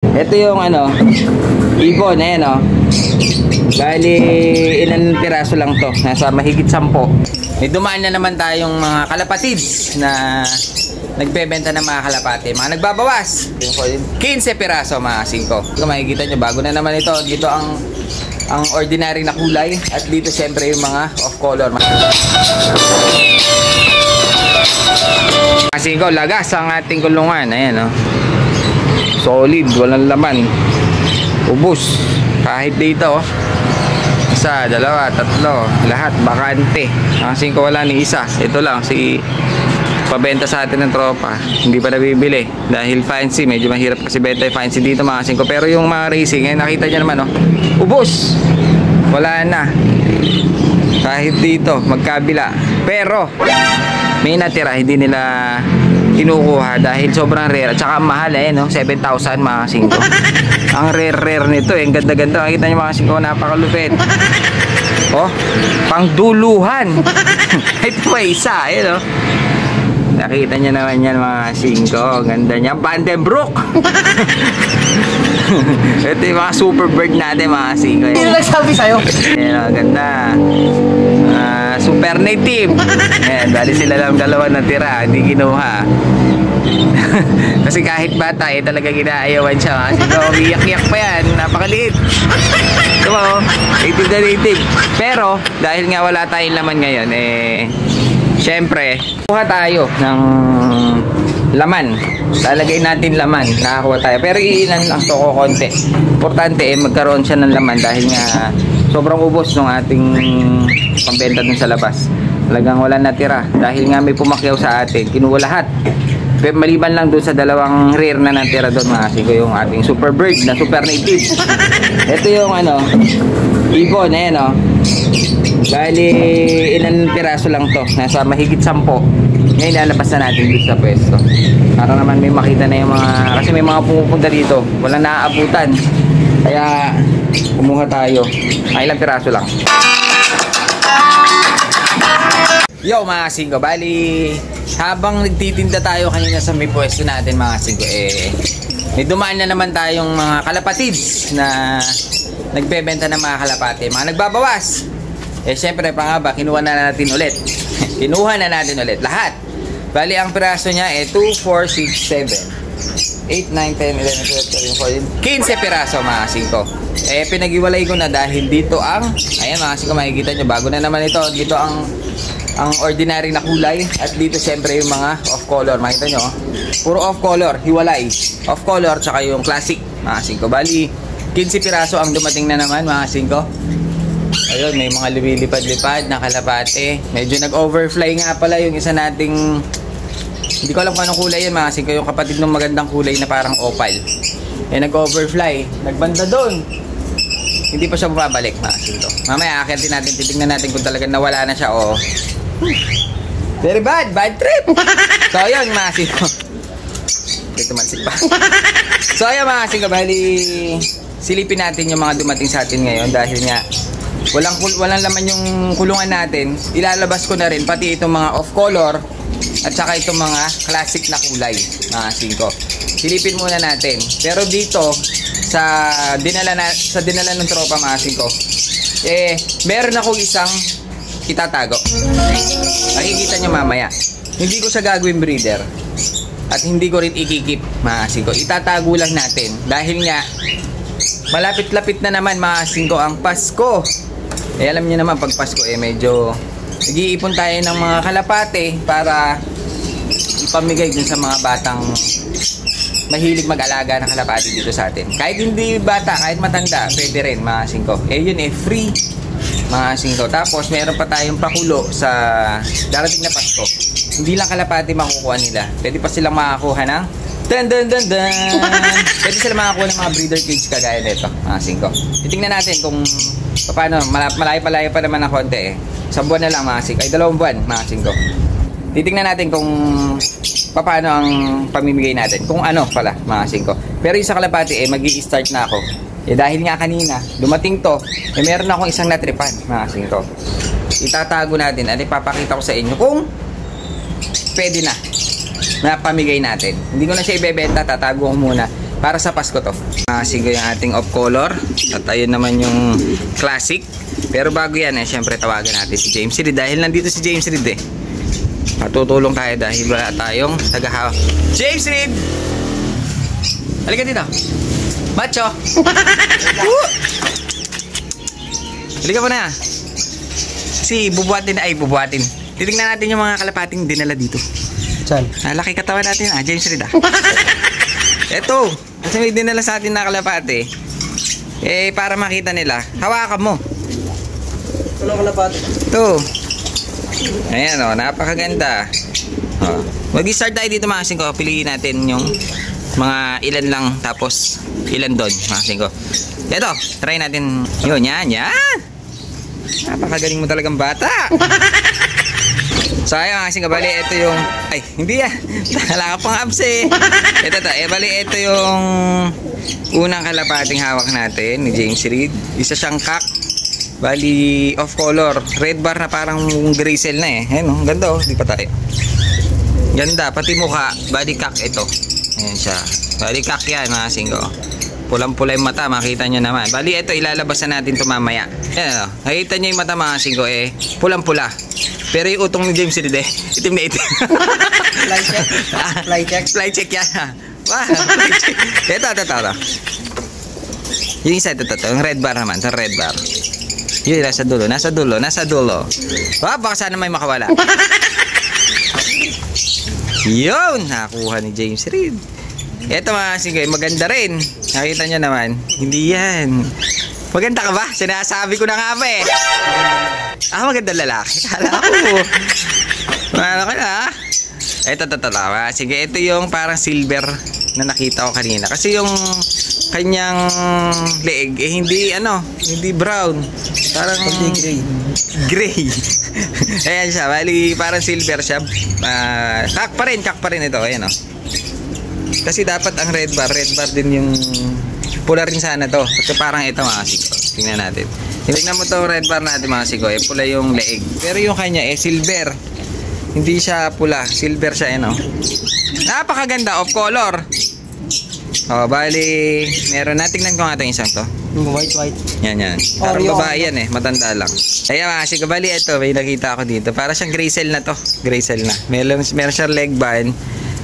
Ito yung ano, ibon, ayan o. Bali, ilan piraso lang to. Nasa mahigit 10. May dumaan na naman tayong mga kalapatids na nagbebenta ng mga kalapati. Mga nagbabawas. 15 piraso mga 5. Kung makikita nyo, bago na naman ito. Dito ang ordinary na kulay. At dito syempre yung mga off-color. Mga 5, lagas ang ating kulungan. Ayan o. Solid, walang laman. Ubus. Kahit dito, isa, dalawa, tatlo, lahat bakante. Ang 5 wala ni isa. Ito lang si pabenta sa atin ng tropa. Hindi pa nabibili dahil fancy, medyo mahirap kasi benta yung fancy dito mga 5. Pero yung mga racing, eh, nakita nyo naman, oh, ubus. Wala na. Kahit dito, magkabila. Pero may natira, hindi nila kinukuha dahil sobrang rare at saka mahal eh, no? 7,000 mga 5. Ang rare nito eh, ang ganda-ganda. Makikita nyo mga 5, napakalupit. Oh, pangduluhan. Ito pa isa eh, no? Nakita nyo naman yan mga 5. Ganda niya, Vandenbroek. Ito yung mga super bird natin mga 5. Hindi na nagsabi sa'yo. Ayan, ganda. Super native. Ayan, dali sila lang dalawa na tira, hindi kinuha. Kasi kahit bata eh, talaga ginaayawan siya kasi umiyak-iyak pa yan, napakaliit. Diba, native na native. Pero dahil nga wala tayong laman ngayon eh, syempre kuha tayo ng laman. Lalagay natin laman, nakakuha tayo. Pero iilan lang to, konti. Importante eh, magkaroon siya ng laman dahil nga sobrang ubos ng ating pambenta dun sa labas. Talagang wala natira dahil nga may pumakyaw sa atin, kinuha lahat. Maliban lang dun sa dalawang rare na natira doon mga 5, yung ating super bird na super native. Ito yung ano, ibon, ayan o. Bali, ilan piraso lang to. Nasa mahigit 10. Ngayon lalabas na natin dito sa pwesto para naman may makita na yung mga, kasi may mga pumupunta dito, walang naaabutan. Kaya kumuha tayo. Ay, ilang piraso lang. Yo mga 5, bali habang nagtitinda tayo kanina sa may pwesto natin mga 5 eh, may dumaan na naman tayong mga kalapatids na nagbebenta ng mga kalapati. Mga nagbabawas. Eh syempre pa nga ba, kinuha na natin ulit. Kinuha na natin ulit lahat. Bali ang piraso niya eh 2, 4, 6, 7 8, 9, 10, 11, 12, 13, 14 15 piraso mga 5. Eh pinag-iwalay ko na dahil dito ang, ayan mga 5, makikita nyo, bago na naman ito. Dito ang ordinary na kulay. At dito syempre yung mga off-color. Makita nyo, puro off-color, hiwalay. Off-color tsaka yung classic mga 5. Bali 15 piraso ang dumating na naman mga 5. Ayun, may mga lumilipad-lipad na kalapate. Medyo nag-overfly nga pala yung isa nating, hindi ko alam kung anong kulay yun mga 5. Yung kapatid ng magandang kulay na parang opal. Eh nag-overfly, nagbanda doon. Hindi pa siya bumabalik mga 5. Mamaya akitin natin, titignan natin kung talagang nawala na siya o very bad trip. So ayun mga 5. Ito mansik pa. So ayun mga 5, bali silipin natin yung mga dumating sa atin ngayon dahil nga walang laman yung kulungan natin. Ilalabas ko na rin pati itong mga off color at saka itong mga classic na kulay mga 5. Silipin muna natin. Pero dito sa dinala ng tropa mga 5 eh meron akong isang itatago. Makikita nyo mamaya. Hindi ko siya gagawin breeder at hindi ko rin ikikip mga 5. Itatago lang natin dahil nga malapit-lapit na naman mga 5 ang Pasko. Eh alam niyo naman pag Pasko eh medyo nag-iipon tayo ng mga kalapate para ipamigay dun sa mga batang mahilig mag-alaga ng kalapate dito sa atin. Kahit hindi bata, kahit matanda, pwede rin mga 5. Eh yun eh, free mga 5. Tapos meron pa tayong pakulo sa darating na Pasko. Hindi lang kalapate makukuha nila. Pwede pa silang makakuha ng pwede sila makakuha ng mga breeder cage kagaya nito mga 5. Titingnan natin kung paano. Malayo pa naman ng konti eh. 1 buwan na lang mga 5. Ay 2 buwan mga 5. Titingnan natin kung paano ang pamimigay natin. Kung ano pala mga 5. Pero yung sa kalapati eh magi-start na ako. Eh dahil nga kanina dumating to, eh meron akong isang natripan mga 5. Itatago natin at ipapakita ko sa inyo kung pwede na pamigay natin. Hindi ko na siya ibebenta, tatago ko muna. Para sa Pasko to. Sige yung ating off color. At ayun naman yung classic. Pero bago yan syempre tawagan natin si James Reid. Dahil nandito si James Reid Patutulong tayo dahil wala tayong tagahawak. James Reid! Halika dito. Macho! Halika mo na. Bubuhatin. Titignan natin yung mga kalapating dinala dito. Saan? Laki katawan natin James Reid Eto, kasi may dinala sa atin na kalapate. Para makita nila, hawakan mo. Ano kalapate? Ito. Ayan napakaganda. Mag-start tayo dito mga singko. Piliin natin yung mga ilan lang, tapos ilan doon mga singko. Eto, try natin. Yun, yan. Napakagaling mo talagang bata. So ayun mga singko, bali ito yung hindi wala ka pang abs ito bali ito yung unang kalapating hawak natin ni James Reid. Isa siyang cock. Bali off color, red bar na parang grisel na ayun ganda di pa tayo. Ganda, pati mukha, bali cock ito. Ayan siya, bali cock yan mga singko. Pulang-pula yung mata, makita nyo naman. Bali ito, ilalabas na natin ito mamaya. Ayan nakita nyo yung mata mga singko pulang-pula. Pero yung utong ni James Reid itim na itim. Fly check yan. Fly check. Ito. Yung isa ito. Yung red bar naman. Sa red bar. Yun, nasa dulo. Baka sana may makawala. Yun, nakuha ni James Reid. Ito mga sige, maganda rin. Nakita nyo naman. Hindi yan. Maganda ka ba? Sinasabi ko na nga ba maganda lalaki. Kala ko. Ano ka na? Ito. Sige, ito yung parang silver na nakita ko kanina. Kasi yung kanyang leeg hindi brown. Parang gray. Ayan siya. Bali, parang silver siya. Kak pa rin ito. Ayan Kasi dapat ang red bar din yung pula rin sana to. Kasi parang ito mga siko. Tingnan natin. Tingnan mo to red bar natin mga siko. Pula yung leeg. Pero yung kanya silver. Hindi siya pula. Silver siya Napakaganda of color. Bali meron na. Tingnan ko nga itong isang to. White. Yan. Parang babae yan matanda lang. Kaya mga siko. Bali ito. May nakita ako dito. Para siyang grisel na to. Grisel na. Meron siyang leg band.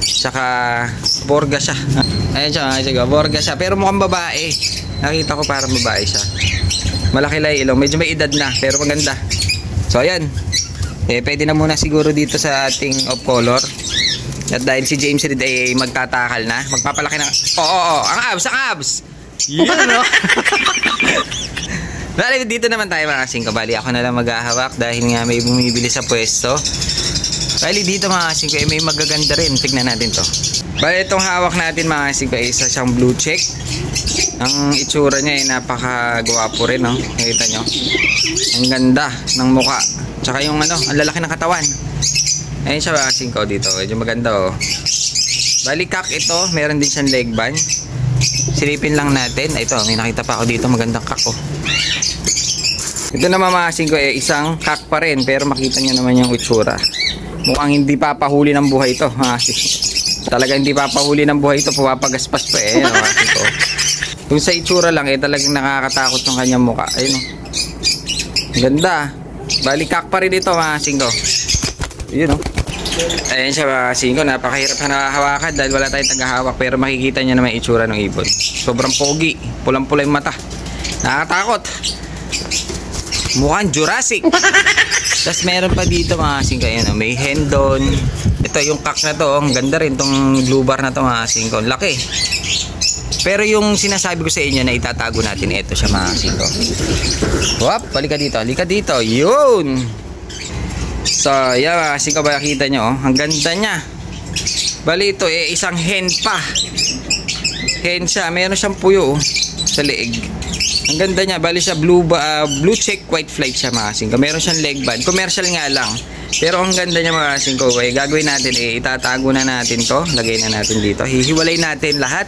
Tsaka borga siya. Ayun siya, borga siya. Pero mukhang babae. Nakita ko parang babae siya. Malaki lang ilong. Medyo may edad na, pero maganda. So ayan. Pwede na muna siguro dito sa ating off color. At dahil si James Reid ay magtatakal na, magpapalaki ng ang abs. Yun Bali dito naman tayo mga singko. Bali ako na lang maghahawak dahil nga may bumibili sa pwesto. Bali dito mga singko may magaganda rin. Tignan natin to. Bali itong hawak natin mga singko isa siyang blue check. Ang itsura niya napakagwapo rin Nakita nyo. Ang ganda ng mukha. Tsaka yung ang lalaki ng katawan. Ayun siya mga singko dito. Medyo maganda Bali cock ito. Meron din siyang leg band. Silipin lang natin. Ito may nakita pa ako dito. Magandang cock Ito naman mga singko isang cock pa rin. Pero makita nyo naman yung itsura. Mukhang hindi papahuli ng buhay ito. Talaga hindi papahuli ng buhay ito. Pumapagaspas pa Kung sa itsura lang talagang nakakatakot yung kanyang mukha. Ayun ganda. Bali cock pa rin ito mga singko. Yun Ayan siya mga singko. Napakahirap na hawakan dahil wala tayong tagahawak. Pero makikita nyo naman yung itsura ng ibon. Sobrang pogi. Pulang-pula yung mata. Nakakatakot. Mukhang Jurassic. Tapos meron pa dito mga singko. Ayan may hen doon. Ito yung cock na to. Ang ganda rin tong blue bar na to mga singko. Laki. Pero yung sinasabi ko sa inyo na itatago natin, ito siya mga singko. Wap, halika dito. Yun. So, yan mga singko, makikita nyo. Ang ganda niya. Bali ito isang hen pa. Hen siya. Meron siyang puyo sa leeg. Ang ganda niya. Bali siya blue check white flight siya mga singko. Meron siyang leg band. Commercial nga lang. Pero ang ganda niya mga singko. Gagawin natin itatago na natin to. Lagay na natin dito. Hihiwalay natin lahat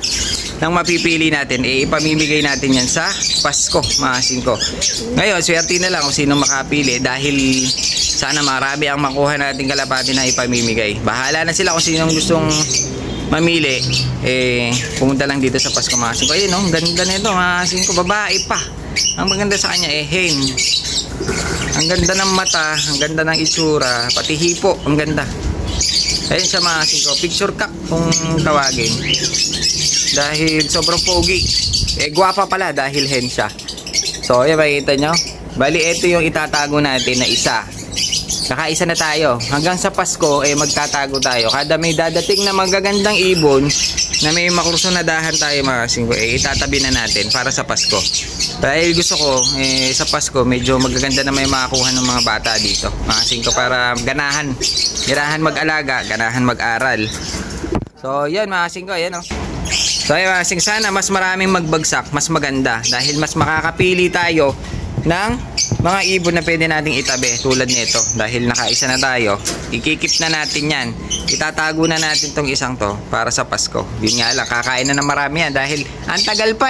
ng mapipili natin. Ipamimigay natin yan sa Pasko mga singko. Ngayon, swerte na lang kung sino makapili. Dahil sana marami ang makuha natin kalapati na ipamimigay. Bahala na sila kung sino gustong mamili, pumunta lang dito sa Pasko mga singko. Ayun, ang ganda nito mga singko, babae pa. Ang maganda sa kanya hen. Ang ganda ng mata, ang ganda ng itsura, pati hipo, ang ganda. Ayun siya mga singko, picture cock kung tawagin. Dahil sobrang pogi. Gwapa pala dahil hen siya. So, ayan, makikita nyo. Bali, ito yung itatago natin na isa. Nakaisa na tayo. Hanggang sa Pasko, magtatago tayo. Kada may dadating na magagandang ibon na may makursunadahan tayo mga singko, itatabi na natin para sa Pasko. Dahil gusto ko, sa Pasko, medyo magaganda na may makakuha ng mga bata dito. Mga singko, para ganahan mag-alaga, ganahan mag-aral. So, yan mga singko, yan o. So, yan mga singko, sana mas maraming magbagsak, mas maganda. Dahil mas makakapili tayo ng mga ibon na pwede nating itabi tulad nito. Dahil nakaisa na tayo, ikikip na natin yan, itatago na natin tong isang to para sa Pasko. Yun nga lang, kakain na ng marami yan dahil ang tagal pa